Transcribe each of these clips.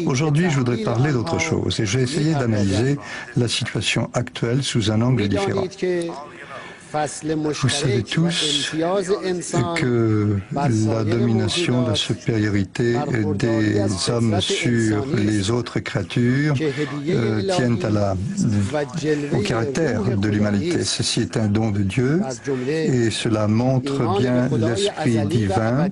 Aujourd'hui, je voudrais parler d'autre chose et je vais essayer d'analyser la situation actuelle sous un angle différent. Vous savez tous que la domination, la supériorité des hommes sur les autres créatures tiennent au caractère de l'humanité. Ceci est un don de Dieu et cela montre bien l'esprit divin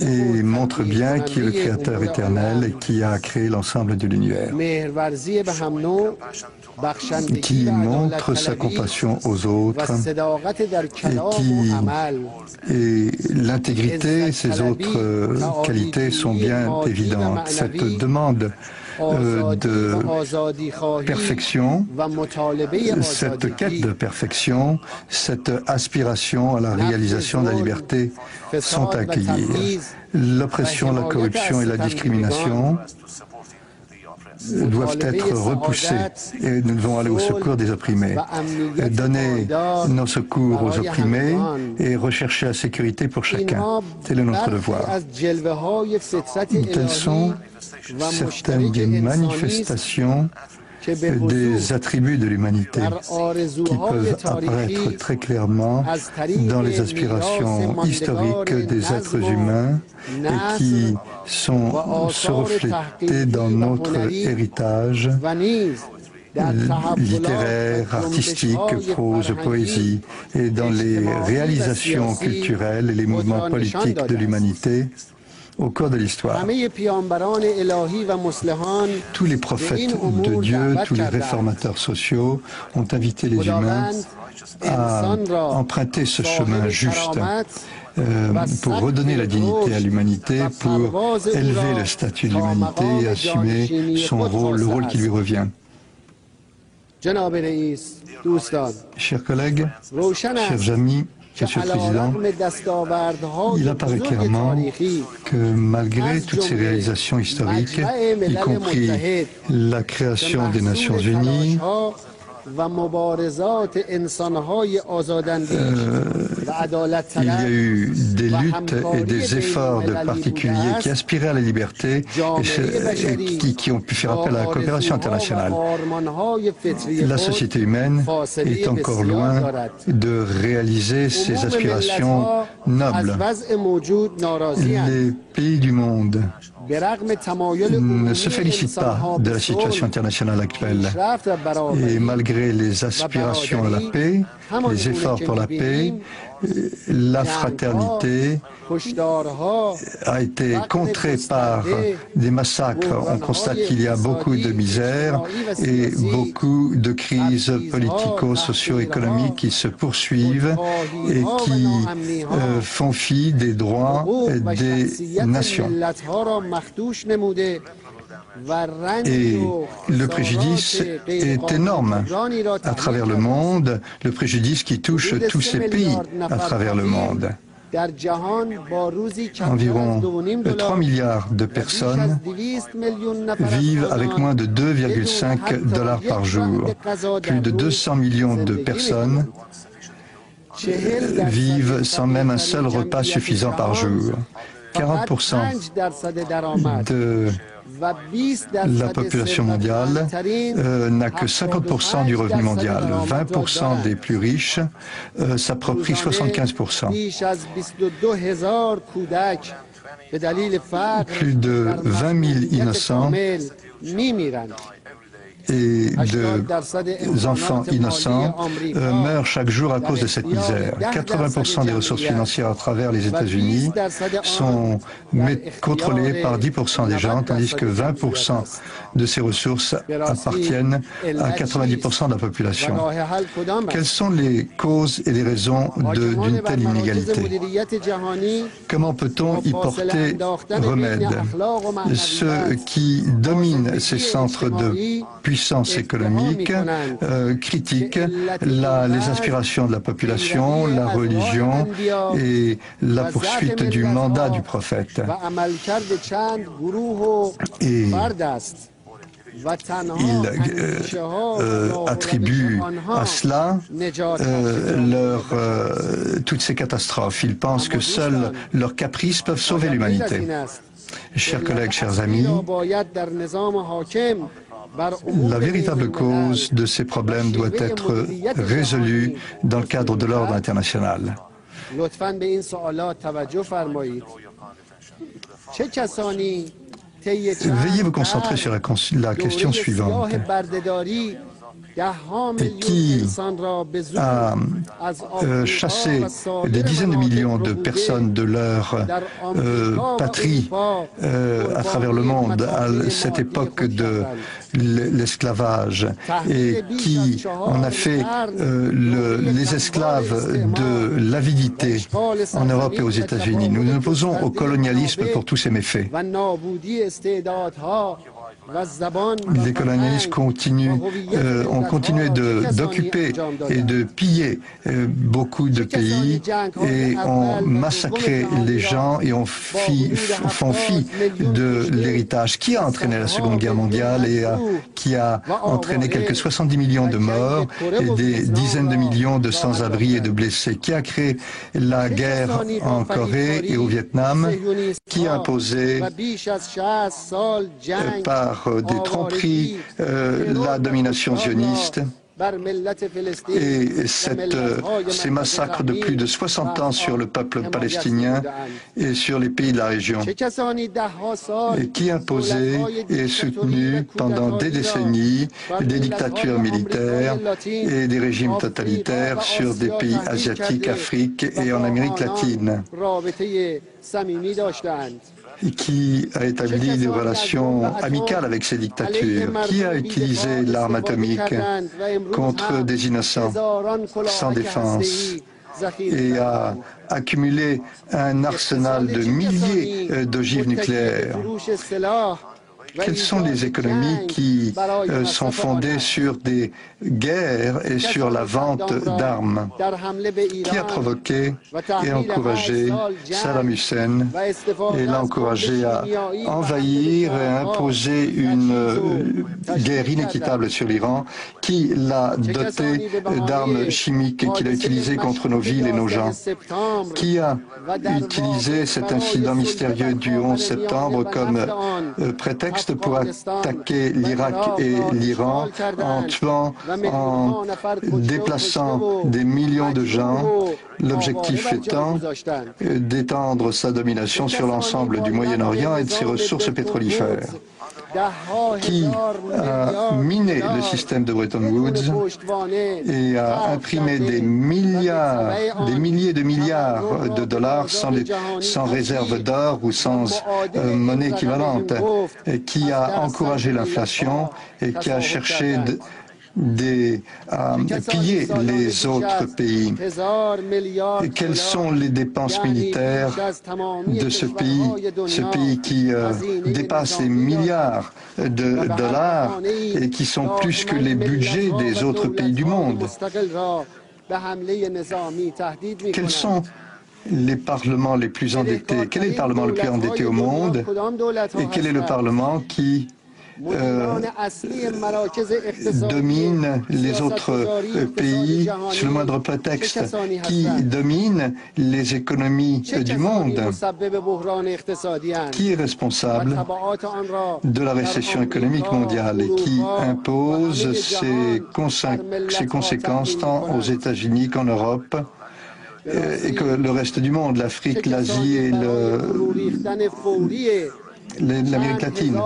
et montre bien qui est le Créateur éternel et qui a créé l'ensemble de l'univers, qui montre sa compassion aux autres et l'intégrité, ces autres qualités sont bien évidentes. Cette demande de perfection, cette quête de perfection, cette aspiration à la réalisation de la liberté sont à accueillir. L'oppression, la corruption et la discrimination doivent être repoussés et nous devons aller au secours des opprimés. Donner nos secours aux opprimés et rechercher la sécurité pour chacun. C'est notre devoir. Telles sont certaines des manifestations des attributs de l'humanité qui peuvent apparaître très clairement dans les aspirations historiques des êtres humains et qui sont se refléter dans notre héritage littéraire, artistique, prose, poésie et dans les réalisations culturelles et les mouvements politiques de l'humanité au cours de l'histoire. Tous les prophètes de Dieu, tous les réformateurs sociaux ont invité les humains à emprunter ce chemin juste pour redonner la dignité à l'humanité, pour élever le statut de l'humanité et assumer son rôle, le rôle qui lui revient. Chers collègues, chers amis, Monsieur le Président, il apparaît clairement que malgré toutes ces réalisations historiques, y compris la création des Nations Unies, il y a eu des luttes et des efforts de particuliers qui aspiraient à la liberté et qui ont pu faire appel à la coopération internationale. La société humaine est encore loin de réaliser ses aspirations nobles. Les pays du monde ne se félicitent pas de la situation internationale actuelle. Et malgré les aspirations à la paix, les efforts pour la paix, la fraternité a été contrée par des massacres. On constate qu'il y a beaucoup de misère et beaucoup de crises politico-socio-économiques qui se poursuivent et qui font fi des droits des nations. Et le préjudice est énorme à travers le monde, le préjudice qui touche tous ces pays à travers le monde. Environ 3 milliards de personnes vivent avec moins de 2,5 $ par jour. Plus de 200 millions de personnes vivent sans même un seul repas suffisant par jour. 40% de la population mondiale n'a que 50% du revenu mondial. 20% des plus riches s'approprient 75%. Plus de 20 000 innocents et d'enfants innocents meurent chaque jour à cause de cette misère. 80% des ressources financières à travers les États-Unis sont contrôlées par 10% des gens, tandis que 20% de ces ressources appartiennent à 90% de la population. Quelles sont les causes et les raisons d'une telle inégalité? Comment peut-on y porter remède? Ceux qui dominent ces centres de puissance économique critiquent les aspirations de la population, la religion et la poursuite du mandat du prophète. Et ils attribuent à cela toutes ces catastrophes. Ils pensent que seuls leurs caprices peuvent sauver l'humanité. Chers collègues, chers amis, la véritable cause de ces problèmes doit être résolue dans le cadre de l'ordre international. Veuillez vous concentrer sur la question suivante. Et qui a chassé des dizaines de millions de personnes de leur patrie à travers le monde à cette époque de l'esclavage et qui en a fait les esclaves de l'avidité en Europe et aux États-Unis. Nous nous opposons au colonialisme pour tous ses méfaits. Les colonialistes ont continué d'occuper et de piller beaucoup de pays et ont massacré les gens et font fi de l'héritage qui a entraîné la Seconde Guerre mondiale et qui a entraîné quelques 70 millions de morts et des dizaines de millions de sans-abri et de blessés, qui a créé la guerre en Corée et au Vietnam, qui a imposé par des tromperies la domination sioniste et ces massacres de plus de 60 ans sur le peuple palestinien et sur les pays de la région, et qui imposait et soutenu pendant des décennies des dictatures militaires et des régimes totalitaires sur des pays asiatiques, Afrique et en Amérique latine, qui a établi des relations amicales avec ces dictatures, qui a utilisé l'arme atomique contre des innocents sans défense et a accumulé un arsenal de milliers d'ogives nucléaires. Quelles sont les économies qui sont fondées sur des guerres et sur la vente d'armes? Qui a provoqué et encouragé Saddam Hussein et l'a encouragé à envahir et à imposer une guerre inéquitable sur l'Iran? Qui l'a doté d'armes chimiques qu'il a utilisées contre nos villes et nos gens? Qui a utilisé cet incident mystérieux du 11 septembre comme prétexte pour attaquer l'Irak et l'Iran en tuant, en déplaçant des millions de gens, l'objectif étant d'étendre sa domination sur l'ensemble du Moyen-Orient et de ses ressources pétrolifères? Qui a miné le système de Bretton Woods et a imprimé des milliers de milliards de dollars sans réserve d'or ou sans monnaie équivalente, et qui a encouragé l'inflation et qui a cherché à piller les autres pays. Et quelles sont les dépenses militaires de ce pays qui dépasse les milliards de dollars et qui sont plus que les budgets des autres pays du monde? Quels sont les parlements les plus endettés? Quel est le parlement le plus endetté au monde? Et quel est le parlement qui domine les autres pays sur le moindre prétexte, qui domine les économies du monde, qui est responsable de la récession économique mondiale et qui impose ses conséquences tant aux États-Unis qu'en Europe et que le reste du monde, l'Afrique, l'Asie et l'Amérique latine.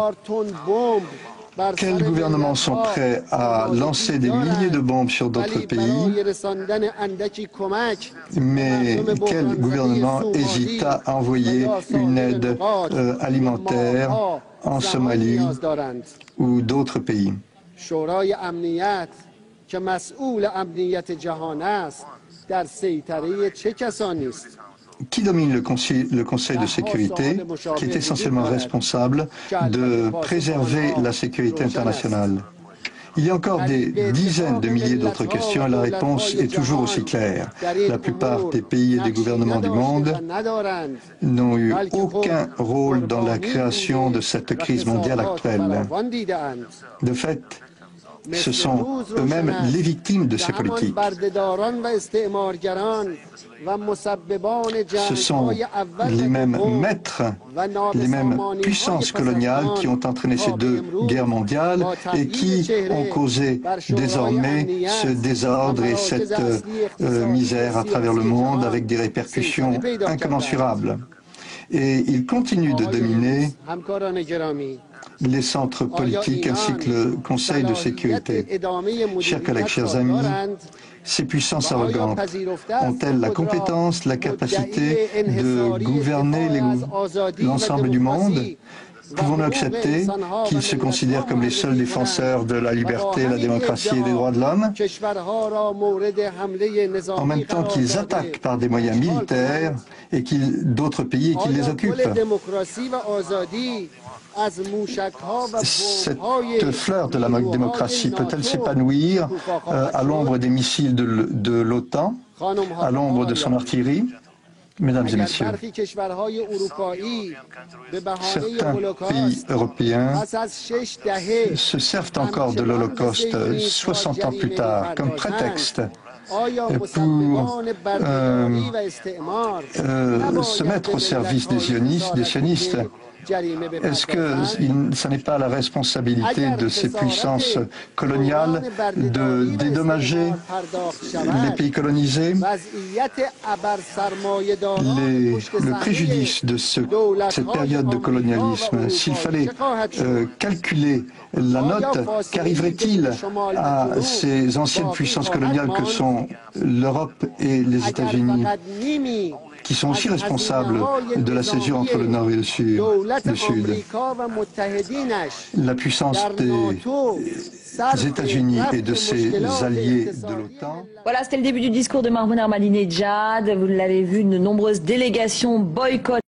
Quels gouvernements sont prêts à lancer des milliers de bombes sur d'autres pays, mais quel gouvernement hésite à envoyer une aide alimentaire en Somalie ou d'autres pays? Qui domine le Conseil de sécurité, qui est essentiellement responsable de préserver la sécurité internationale? Il y a encore des dizaines de milliers d'autres questions et la réponse est toujours aussi claire. La plupart des pays et des gouvernements du monde n'ont eu aucun rôle dans la création de cette crise mondiale actuelle. De fait, Ce sont eux-mêmes les victimes de ces politiques. Ce sont les mêmes maîtres, les mêmes puissances coloniales qui ont entraîné ces deux guerres mondiales et qui ont causé désormais ce désordre et cette misère à travers le monde avec des répercussions incommensurables. Et ils continuent de dominer les centres politiques ainsi que le Conseil de sécurité. Chers collègues, chers amis, ces puissances arrogantes ont-elles la compétence, la capacité de gouverner l'ensemble du monde? Pouvons-nous accepter qu'ils se considèrent comme les seuls défenseurs de la liberté, la démocratie et des droits de l'homme, en même temps qu'ils attaquent par des moyens militaires et d'autres pays et qu'ils les occupent? Cette fleur de la démocratie peut-elle s'épanouir à l'ombre des missiles de l'OTAN, à l'ombre de son artillerie? Mesdames et messieurs, certains pays européens se servent encore de l'Holocauste 60 ans plus tard comme prétexte pour se mettre au service des sionistes. Est-ce que ce n'est pas la responsabilité de ces puissances coloniales de dédommager les pays colonisés? Le préjudice de cette période de colonialisme, s'il fallait calculer la note, qu'arriverait-il à ces anciennes puissances coloniales que sont l'Europe et les États-Unis, qui sont aussi responsables de la césure entre le Nord et le Sud. La puissance des États-Unis et de ses alliés de l'OTAN. Voilà, c'était le début du discours de Mahmoud Ahmadinejad. Vous l'avez vu, de nombreuses délégations boycottent